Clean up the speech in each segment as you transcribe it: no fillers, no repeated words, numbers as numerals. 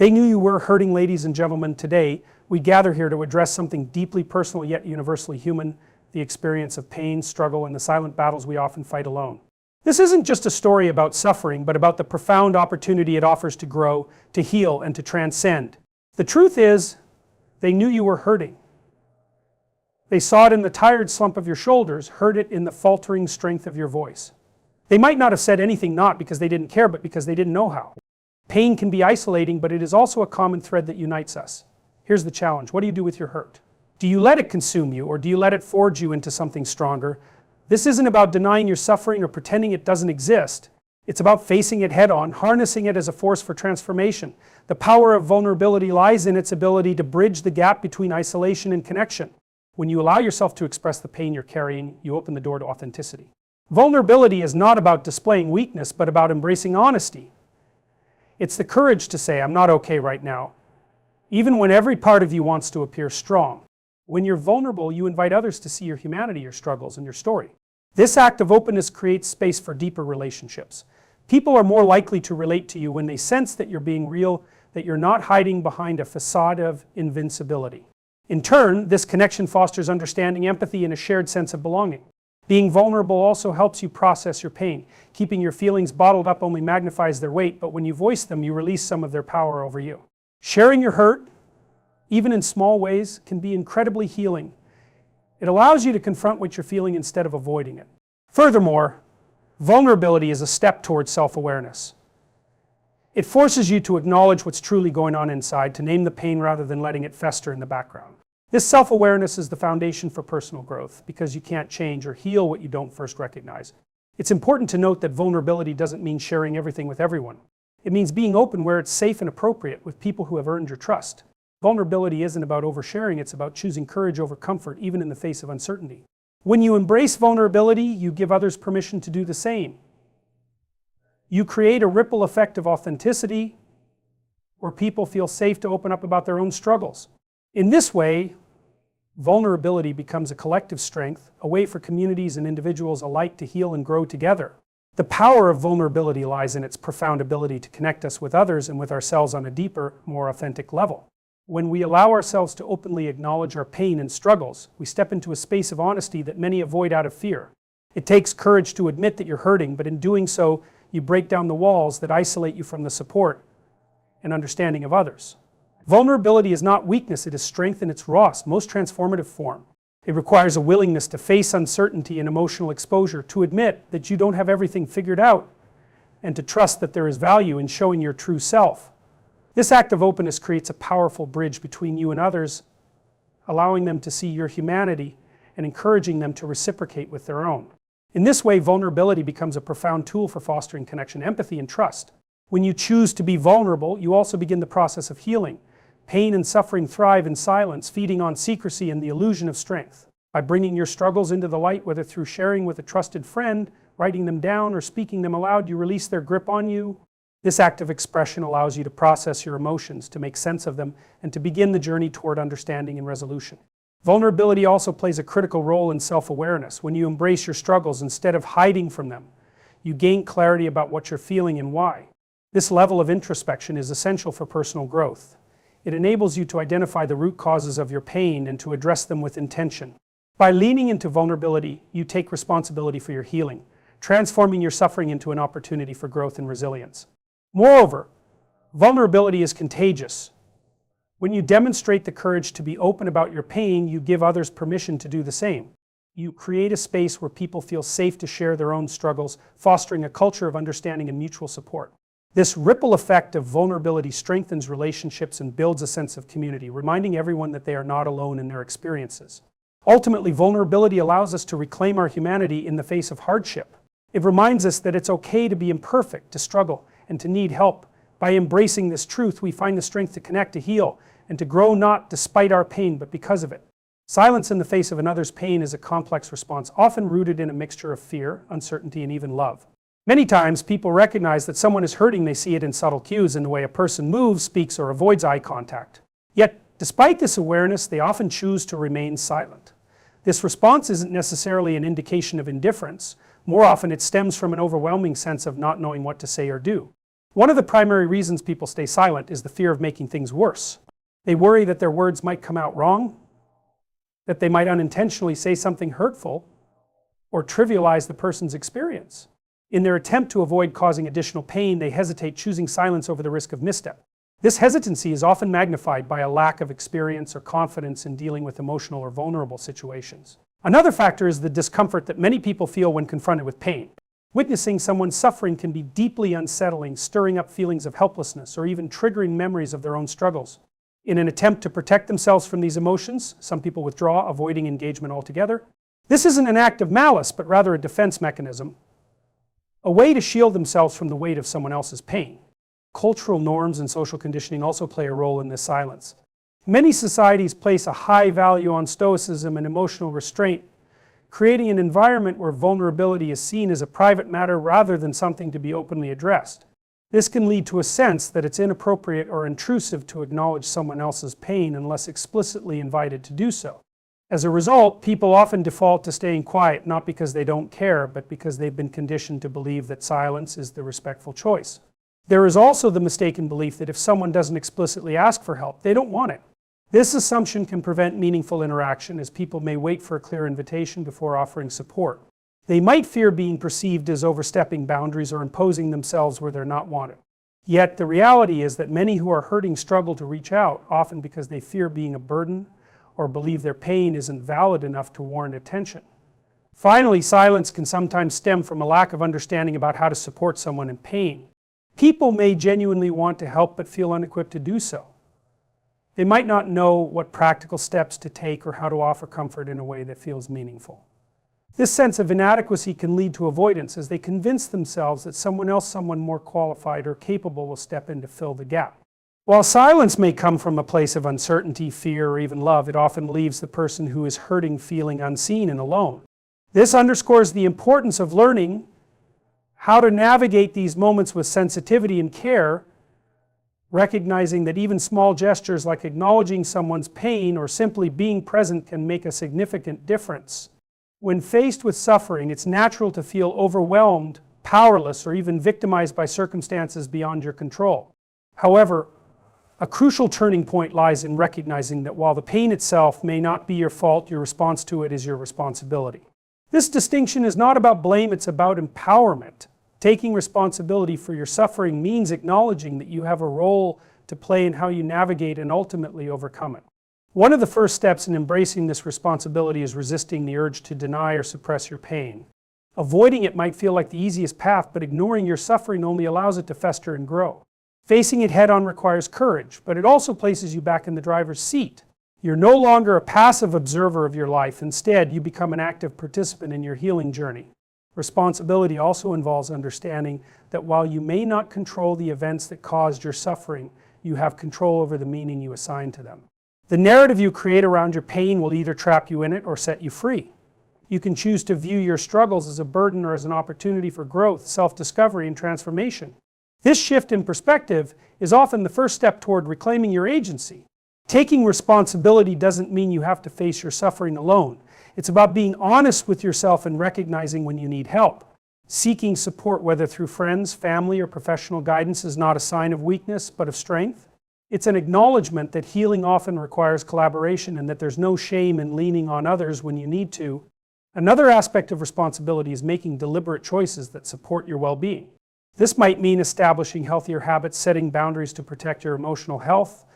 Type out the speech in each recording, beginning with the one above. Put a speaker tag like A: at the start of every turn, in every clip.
A: They knew you were hurting, ladies and gentlemen. Today, we gather here to address something deeply personal yet universally human, the experience of pain, struggle, and the silent battles we often fight alone. This isn't just a story about suffering, but about the profound opportunity it offers to grow, to heal, and to transcend. The truth is, they knew you were hurting. They saw it in the tired slump of your shoulders, heard it in the faltering strength of your voice. They might not have said anything, not because they didn't care, but because they didn't know how. Pain can be isolating, but it is also a common thread that unites us. Here's the challenge. What do you do with your hurt? Do you let it consume you, or do you let it forge you into something stronger? This isn't about denying your suffering or pretending it doesn't exist. It's about facing it head on, harnessing it as a force for transformation. The power of vulnerability lies in its ability to bridge the gap between isolation and connection. When you allow yourself to express the pain you're carrying, you open the door to authenticity. Vulnerability is not about displaying weakness, but about embracing honesty. It's the courage to say, I'm not okay right now, even when every part of you wants to appear strong. When you're vulnerable, you invite others to see your humanity, your struggles, and your story. This act of openness creates space for deeper relationships. People are more likely to relate to you when they sense that you're being real, that you're not hiding behind a facade of invincibility. In turn, this connection fosters understanding, empathy, and a shared sense of belonging. Being vulnerable also helps you process your pain. Keeping your feelings bottled up only magnifies their weight, but when you voice them, you release some of their power over you. Sharing your hurt, even in small ways, can be incredibly healing. It allows you to confront what you're feeling instead of avoiding it. Furthermore, vulnerability is a step towards self-awareness. It forces you to acknowledge what's truly going on inside, to name the pain rather than letting it fester in the background. This self-awareness is the foundation for personal growth, because you can't change or heal what you don't first recognize. It's important to note that vulnerability doesn't mean sharing everything with everyone. It means being open where it's safe and appropriate with people who have earned your trust. Vulnerability isn't about oversharing, it's about choosing courage over comfort, even in the face of uncertainty. When you embrace vulnerability, you give others permission to do the same. You create a ripple effect of authenticity, where people feel safe to open up about their own struggles. In this way, vulnerability becomes a collective strength, a way for communities and individuals alike to heal and grow together. The power of vulnerability lies in its profound ability to connect us with others and with ourselves on a deeper, more authentic level. When we allow ourselves to openly acknowledge our pain and struggles, we step into a space of honesty that many avoid out of fear. It takes courage to admit that you're hurting, but in doing so, you break down the walls that isolate you from the support and understanding of others. Vulnerability is not weakness, it is strength in its rawest, most transformative form. It requires a willingness to face uncertainty and emotional exposure, to admit that you don't have everything figured out, and to trust that there is value in showing your true self. This act of openness creates a powerful bridge between you and others, allowing them to see your humanity and encouraging them to reciprocate with their own. In this way, vulnerability becomes a profound tool for fostering connection, empathy, and trust. When you choose to be vulnerable, you also begin the process of healing. Pain and suffering thrive in silence, feeding on secrecy and the illusion of strength. By bringing your struggles into the light, whether through sharing with a trusted friend, writing them down, or speaking them aloud, you release their grip on you. This act of expression allows you to process your emotions, to make sense of them, and to begin the journey toward understanding and resolution. Vulnerability also plays a critical role in self-awareness. When you embrace your struggles instead of hiding from them, you gain clarity about what you're feeling and why. This level of introspection is essential for personal growth. It enables you to identify the root causes of your pain and to address them with intention. By leaning into vulnerability, you take responsibility for your healing, transforming your suffering into an opportunity for growth and resilience. Moreover, vulnerability is contagious. When you demonstrate the courage to be open about your pain, you give others permission to do the same. You create a space where people feel safe to share their own struggles, fostering a culture of understanding and mutual support. This ripple effect of vulnerability strengthens relationships and builds a sense of community, reminding everyone that they are not alone in their experiences. Ultimately, vulnerability allows us to reclaim our humanity in the face of hardship. It reminds us that it's okay to be imperfect, to struggle, and to need help. By embracing this truth, we find the strength to connect, to heal, and to grow not despite our pain, but because of it. Silence in the face of another's pain is a complex response, often rooted in a mixture of fear, uncertainty, and even love. Many times, people recognize that someone is hurting. They see it in subtle cues, in the way a person moves, speaks, or avoids eye contact. Yet, despite this awareness, they often choose to remain silent. This response isn't necessarily an indication of indifference. More often, it stems from an overwhelming sense of not knowing what to say or do. One of the primary reasons people stay silent is the fear of making things worse. They worry that their words might come out wrong, that they might unintentionally say something hurtful, or trivialize the person's experience. In their attempt to avoid causing additional pain, they hesitate, choosing silence over the risk of misstep. This hesitancy is often magnified by a lack of experience or confidence in dealing with emotional or vulnerable situations. Another factor is the discomfort that many people feel when confronted with pain. Witnessing someone suffering can be deeply unsettling, stirring up feelings of helplessness or even triggering memories of their own struggles. In an attempt to protect themselves from these emotions, some people withdraw, avoiding engagement altogether. This isn't an act of malice, but rather a defense mechanism, a way to shield themselves from the weight of someone else's pain. Cultural norms and social conditioning also play a role in this silence. Many societies place a high value on stoicism and emotional restraint, creating an environment where vulnerability is seen as a private matter rather than something to be openly addressed. This can lead to a sense that it's inappropriate or intrusive to acknowledge someone else's pain unless explicitly invited to do so. As a result, people often default to staying quiet, not because they don't care, but because they've been conditioned to believe that silence is the respectful choice. There is also the mistaken belief that if someone doesn't explicitly ask for help, they don't want it. This assumption can prevent meaningful interaction, as people may wait for a clear invitation before offering support. They might fear being perceived as overstepping boundaries or imposing themselves where they're not wanted. Yet the reality is that many who are hurting struggle to reach out, often because they fear being a burden or believe their pain isn't valid enough to warrant attention. Finally, silence can sometimes stem from a lack of understanding about how to support someone in pain. People may genuinely want to help but feel unequipped to do so. They might not know what practical steps to take or how to offer comfort in a way that feels meaningful. This sense of inadequacy can lead to avoidance, as they convince themselves that someone more qualified or capable will step in to fill the gap. While silence may come from a place of uncertainty, fear, or even love, it often leaves the person who is hurting feeling unseen and alone. This underscores the importance of learning how to navigate these moments with sensitivity and care, recognizing that even small gestures like acknowledging someone's pain or simply being present can make a significant difference. When faced with suffering, it's natural to feel overwhelmed, powerless, or even victimized by circumstances beyond your control. However, a crucial turning point lies in recognizing that while the pain itself may not be your fault, your response to it is your responsibility. This distinction is not about blame, it's about empowerment. Taking responsibility for your suffering means acknowledging that you have a role to play in how you navigate and ultimately overcome it. One of the first steps in embracing this responsibility is resisting the urge to deny or suppress your pain. Avoiding it might feel like the easiest path, but ignoring your suffering only allows it to fester and grow. Facing it head-on requires courage, but it also places you back in the driver's seat. You're no longer a passive observer of your life. Instead, you become an active participant in your healing journey. Responsibility also involves understanding that while you may not control the events that caused your suffering, you have control over the meaning you assign to them. The narrative you create around your pain will either trap you in it or set you free. You can choose to view your struggles as a burden or as an opportunity for growth, self-discovery, and transformation. This shift in perspective is often the first step toward reclaiming your agency. Taking responsibility doesn't mean you have to face your suffering alone. It's about being honest with yourself and recognizing when you need help. Seeking support, whether through friends, family, or professional guidance, is not a sign of weakness, but of strength. It's an acknowledgement that healing often requires collaboration and that there's no shame in leaning on others when you need to. Another aspect of responsibility is making deliberate choices that support your well-being. This might mean establishing healthier habits, setting boundaries to protect your emotional health,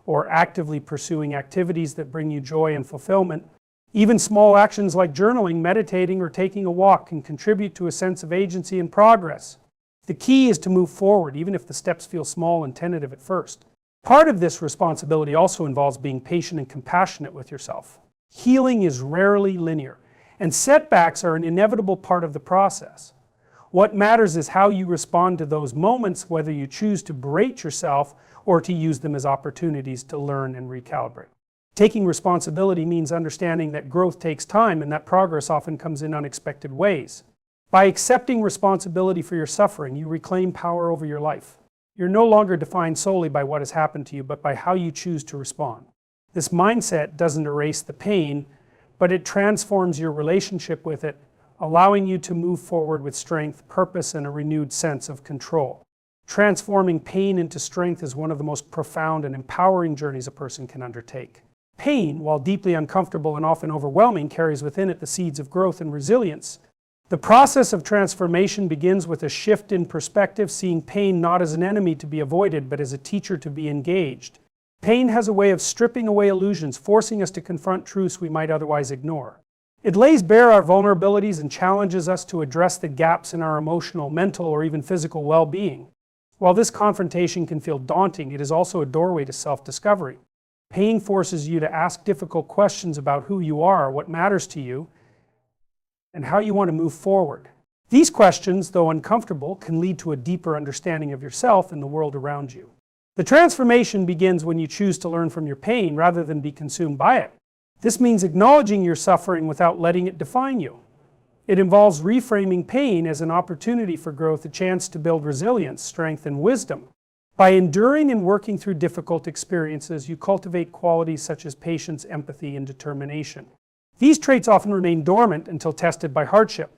A: or actively pursuing activities that bring you joy and fulfillment. Even small actions like journaling, meditating, or taking a walk can contribute to a sense of agency and progress. The key is to move forward, even if the steps feel small and tentative at first. Part of this responsibility also involves being patient and compassionate with yourself. Healing is rarely linear, and setbacks are an inevitable part of the process. What matters is how you respond to those moments, whether you choose to berate yourself or to use them as opportunities to learn and recalibrate. Taking responsibility means understanding that growth takes time and that progress often comes in unexpected ways. By accepting responsibility for your suffering, you reclaim power over your life. You're no longer defined solely by what has happened to you, but by how you choose to respond. This mindset doesn't erase the pain, but it transforms your relationship with it, allowing you to move forward with strength, purpose, and a renewed sense of control. Transforming pain into strength is one of the most profound and empowering journeys a person can undertake. Pain, while deeply uncomfortable and often overwhelming, carries within it the seeds of growth and resilience. The process of transformation begins with a shift in perspective, seeing pain not as an enemy to be avoided, but as a teacher to be engaged. Pain has a way of stripping away illusions, forcing us to confront truths we might otherwise ignore. It lays bare our vulnerabilities and challenges us to address the gaps in our emotional, mental, or even physical well-being. While this confrontation can feel daunting, it is also a doorway to self-discovery. Pain forces you to ask difficult questions about who you are, what matters to you, and how you want to move forward. These questions, though uncomfortable, can lead to a deeper understanding of yourself and the world around you. The transformation begins when you choose to learn from your pain rather than be consumed by it. This means acknowledging your suffering without letting it define you. It involves reframing pain as an opportunity for growth, a chance to build resilience, strength, and wisdom. By enduring and working through difficult experiences, you cultivate qualities such as patience, empathy, and determination. These traits often remain dormant until tested by hardship.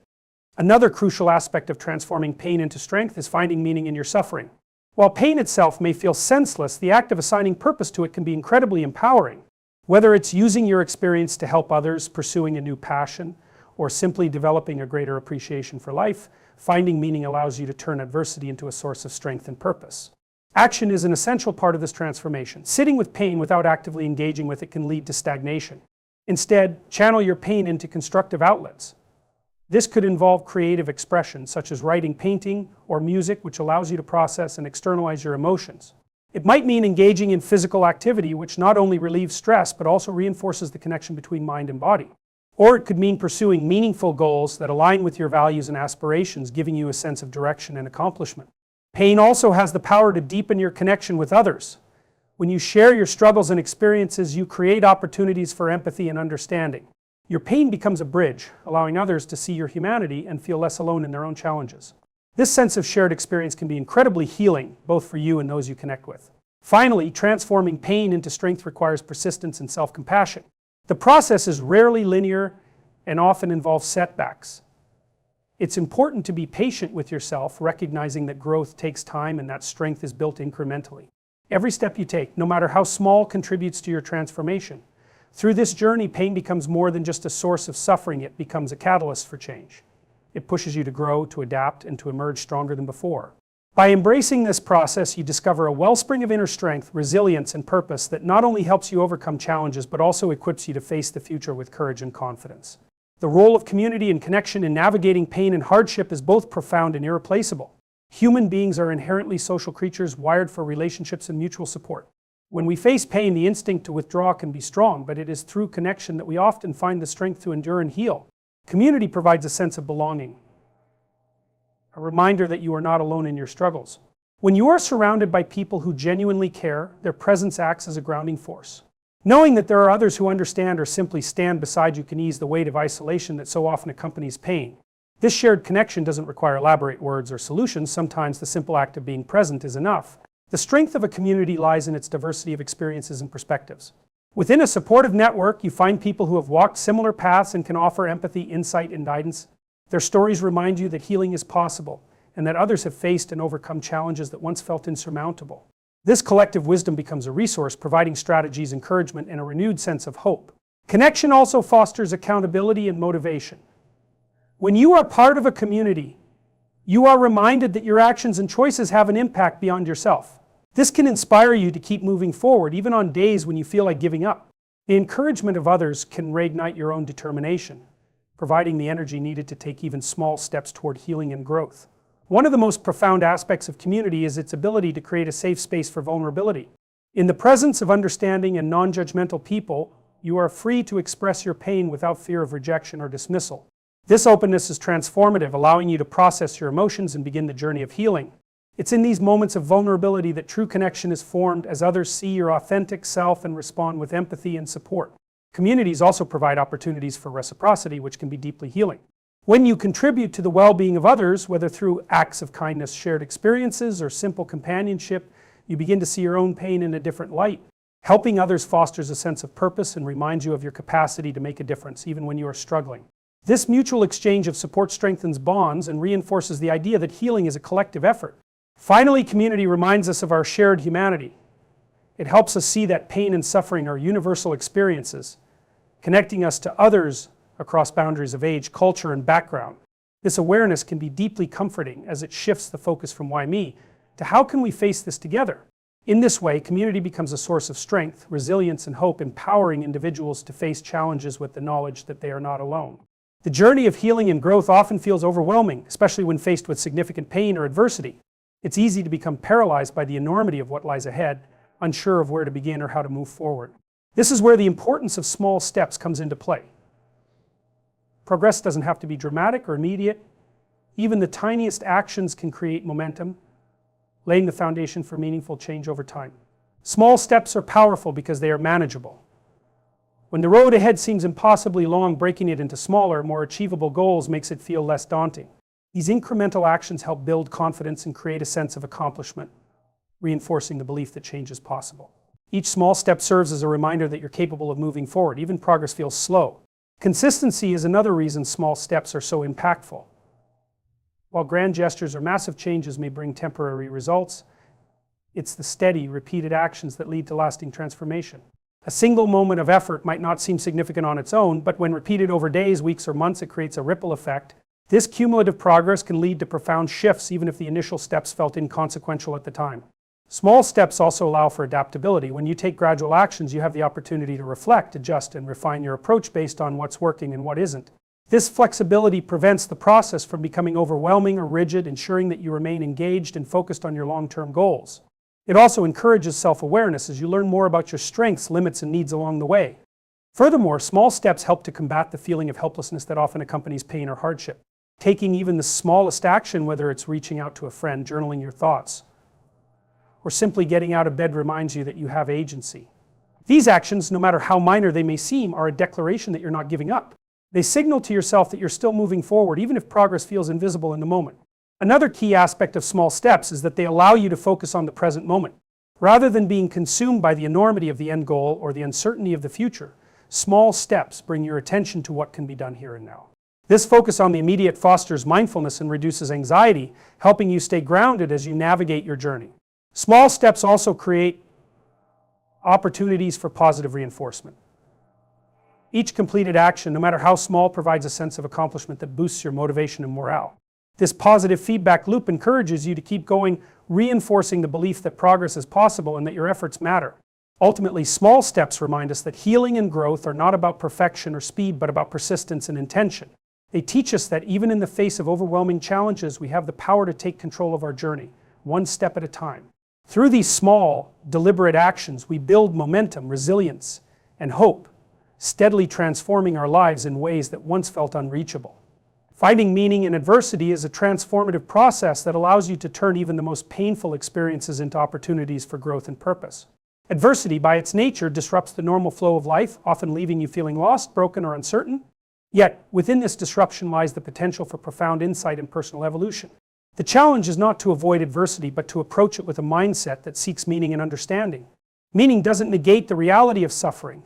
A: Another crucial aspect of transforming pain into strength is finding meaning in your suffering. While pain itself may feel senseless, the act of assigning purpose to it can be incredibly empowering. Whether it's using your experience to help others, pursuing a new passion, or simply developing a greater appreciation for life, finding meaning allows you to turn adversity into a source of strength and purpose. Action is an essential part of this transformation. Sitting with pain without actively engaging with it can lead to stagnation. Instead, channel your pain into constructive outlets. This could involve creative expression, such as writing, painting, or music, which allows you to process and externalize your emotions. It might mean engaging in physical activity, which not only relieves stress, but also reinforces the connection between mind and body. Or it could mean pursuing meaningful goals that align with your values and aspirations, giving you a sense of direction and accomplishment. Pain also has the power to deepen your connection with others. When you share your struggles and experiences, you create opportunities for empathy and understanding. Your pain becomes a bridge, allowing others to see your humanity and feel less alone in their own challenges. This sense of shared experience can be incredibly healing, both for you and those you connect with. Finally, transforming pain into strength requires persistence and self-compassion. The process is rarely linear and often involves setbacks. It's important to be patient with yourself, recognizing that growth takes time and that strength is built incrementally. Every step you take, no matter how small, contributes to your transformation. Through this journey, pain becomes more than just a source of suffering, it becomes a catalyst for change. It pushes you to grow, to adapt, and to emerge stronger than before. By embracing this process, you discover a wellspring of inner strength, resilience, and purpose that not only helps you overcome challenges, but also equips you to face the future with courage and confidence. The role of community and connection in navigating pain and hardship is both profound and irreplaceable. Human beings are inherently social creatures wired for relationships and mutual support. When we face pain, the instinct to withdraw can be strong, but it is through connection that we often find the strength to endure and heal. Community provides a sense of belonging, a reminder that you are not alone in your struggles. When you are surrounded by people who genuinely care, their presence acts as a grounding force. Knowing that there are others who understand or simply stand beside you can ease the weight of isolation that so often accompanies pain. This shared connection doesn't require elaborate words or solutions. Sometimes the simple act of being present is enough. The strength of a community lies in its diversity of experiences and perspectives. Within a supportive network, you find people who have walked similar paths and can offer empathy, insight, and guidance. Their stories remind you that healing is possible, and that others have faced and overcome challenges that once felt insurmountable. This collective wisdom becomes a resource, providing strategies, encouragement, and a renewed sense of hope. Connection also fosters accountability and motivation. When you are part of a community, you are reminded that your actions and choices have an impact beyond yourself. This can inspire you to keep moving forward, even on days when you feel like giving up. The encouragement of others can reignite your own determination, providing the energy needed to take even small steps toward healing and growth. One of the most profound aspects of community is its ability to create a safe space for vulnerability. In the presence of understanding and non-judgmental people, you are free to express your pain without fear of rejection or dismissal. This openness is transformative, allowing you to process your emotions and begin the journey of healing. It's in these moments of vulnerability that true connection is formed, as others see your authentic self and respond with empathy and support. Communities also provide opportunities for reciprocity, which can be deeply healing. When you contribute to the well-being of others, whether through acts of kindness, shared experiences, or simple companionship, you begin to see your own pain in a different light. Helping others fosters a sense of purpose and reminds you of your capacity to make a difference, even when you are struggling. This mutual exchange of support strengthens bonds and reinforces the idea that healing is a collective effort. Finally, community reminds us of our shared humanity. It helps us see that pain and suffering are universal experiences, connecting us to others across boundaries of age, culture, and background. This awareness can be deeply comforting as it shifts the focus from why me to how can we face this together. In this way, community becomes a source of strength, resilience, and hope, empowering individuals to face challenges with the knowledge that they are not alone. The journey of healing and growth often feels overwhelming, especially when faced with significant pain or adversity. It's easy to become paralyzed by the enormity of what lies ahead, unsure of where to begin or how to move forward. This is where the importance of small steps comes into play. Progress doesn't have to be dramatic or immediate. Even the tiniest actions can create momentum, laying the foundation for meaningful change over time. Small steps are powerful because they are manageable. When the road ahead seems impossibly long, breaking it into smaller, more achievable goals makes it feel less daunting. These incremental actions help build confidence and create a sense of accomplishment, reinforcing the belief that change is possible. Each small step serves as a reminder that you're capable of moving forward, even progress feels slow. Consistency is another reason small steps are so impactful. While grand gestures or massive changes may bring temporary results, it's the steady, repeated actions that lead to lasting transformation. A single moment of effort might not seem significant on its own, but when repeated over days, weeks, or months, it creates a ripple effect. This cumulative progress can lead to profound shifts, even if the initial steps felt inconsequential at the time. Small steps also allow for adaptability. When you take gradual actions, you have the opportunity to reflect, adjust, and refine your approach based on what's working and what isn't. This flexibility prevents the process from becoming overwhelming or rigid, ensuring that you remain engaged and focused on your long-term goals. It also encourages self-awareness as you learn more about your strengths, limits, and needs along the way. Furthermore, small steps help to combat the feeling of helplessness that often accompanies pain or hardship. Taking even the smallest action, whether it's reaching out to a friend, journaling your thoughts, or simply getting out of bed, reminds you that you have agency. These actions, no matter how minor they may seem, are a declaration that you're not giving up. They signal to yourself that you're still moving forward, even if progress feels invisible in the moment. Another key aspect of small steps is that they allow you to focus on the present moment. Rather than being consumed by the enormity of the end goal or the uncertainty of the future, small steps bring your attention to what can be done here and now. This focus on the immediate fosters mindfulness and reduces anxiety, helping you stay grounded as you navigate your journey. Small steps also create opportunities for positive reinforcement. Each completed action, no matter how small, provides a sense of accomplishment that boosts your motivation and morale. This positive feedback loop encourages you to keep going, reinforcing the belief that progress is possible and that your efforts matter. Ultimately, small steps remind us that healing and growth are not about perfection or speed, but about persistence and intention. They teach us that even in the face of overwhelming challenges, we have the power to take control of our journey, one step at a time. Through these small, deliberate actions, we build momentum, resilience, and hope, steadily transforming our lives in ways that once felt unreachable. Finding meaning in adversity is a transformative process that allows you to turn even the most painful experiences into opportunities for growth and purpose. Adversity, by its nature, disrupts the normal flow of life, often leaving you feeling lost, broken, or uncertain. Yet, within this disruption lies the potential for profound insight and personal evolution. The challenge is not to avoid adversity, but to approach it with a mindset that seeks meaning and understanding. Meaning doesn't negate the reality of suffering,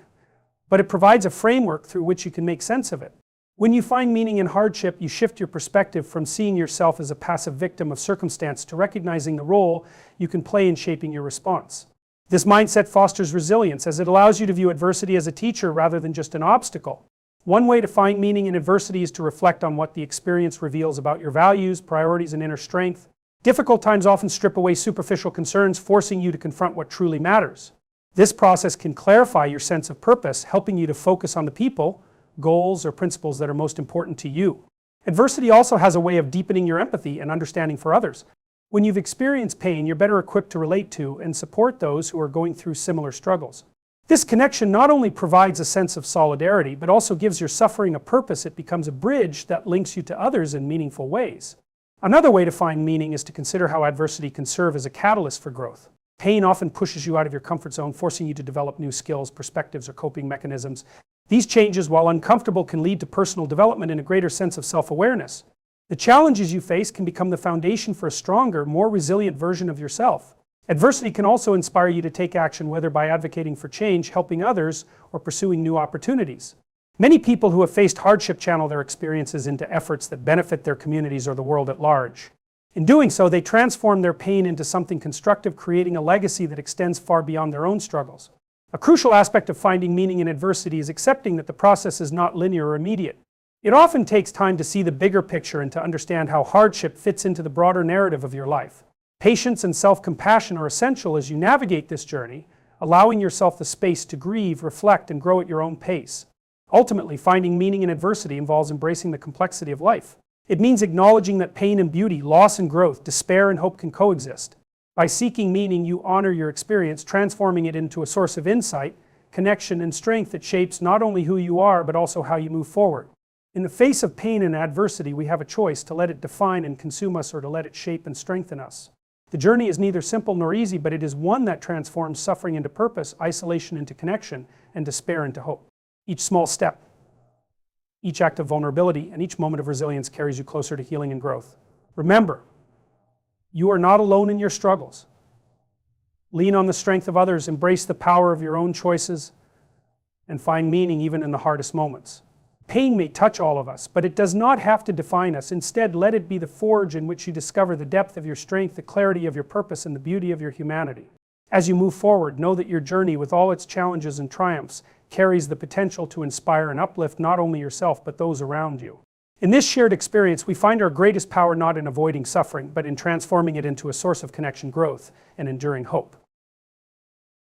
A: but it provides a framework through which you can make sense of it. When you find meaning in hardship, you shift your perspective from seeing yourself as a passive victim of circumstance to recognizing the role you can play in shaping your response. This mindset fosters resilience as it allows you to view adversity as a teacher rather than just an obstacle. One way to find meaning in adversity is to reflect on what the experience reveals about your values, priorities, and inner strength. Difficult times often strip away superficial concerns, forcing you to confront what truly matters. This process can clarify your sense of purpose, helping you to focus on the people, goals, or principles that are most important to you. Adversity also has a way of deepening your empathy and understanding for others. When you've experienced pain, you're better equipped to relate to and support those who are going through similar struggles. This connection not only provides a sense of solidarity, but also gives your suffering a purpose. It becomes a bridge that links you to others in meaningful ways. Another way to find meaning is to consider how adversity can serve as a catalyst for growth. Pain often pushes you out of your comfort zone, forcing you to develop new skills, perspectives, or coping mechanisms. These changes, while uncomfortable, can lead to personal development and a greater sense of self-awareness. The challenges you face can become the foundation for a stronger, more resilient version of yourself. Adversity can also inspire you to take action, whether by advocating for change, helping others, or pursuing new opportunities. Many people who have faced hardship channel their experiences into efforts that benefit their communities or the world at large. In doing so, they transform their pain into something constructive, creating a legacy that extends far beyond their own struggles. A crucial aspect of finding meaning in adversity is accepting that the process is not linear or immediate. It often takes time to see the bigger picture and to understand how hardship fits into the broader narrative of your life. Patience and self-compassion are essential as you navigate this journey, allowing yourself the space to grieve, reflect, and grow at your own pace. Ultimately, finding meaning in adversity involves embracing the complexity of life. It means acknowledging that pain and beauty, loss and growth, despair and hope can coexist. By seeking meaning, you honor your experience, transforming it into a source of insight, connection, and strength that shapes not only who you are, but also how you move forward. In the face of pain and adversity, we have a choice to let it define and consume us or to let it shape and strengthen us. The journey is neither simple nor easy, but it is one that transforms suffering into purpose, isolation into connection, and despair into hope. Each small step, each act of vulnerability, and each moment of resilience carries you closer to healing and growth. Remember, you are not alone in your struggles. Lean on the strength of others, embrace the power of your own choices, and find meaning even in the hardest moments. Pain may touch all of us, but it does not have to define us. Instead, let it be the forge in which you discover the depth of your strength, the clarity of your purpose, and the beauty of your humanity. As you move forward, know that your journey, with all its challenges and triumphs, carries the potential to inspire and uplift not only yourself, but those around you. In this shared experience, we find our greatest power not in avoiding suffering, but in transforming it into a source of connection, growth, and enduring hope.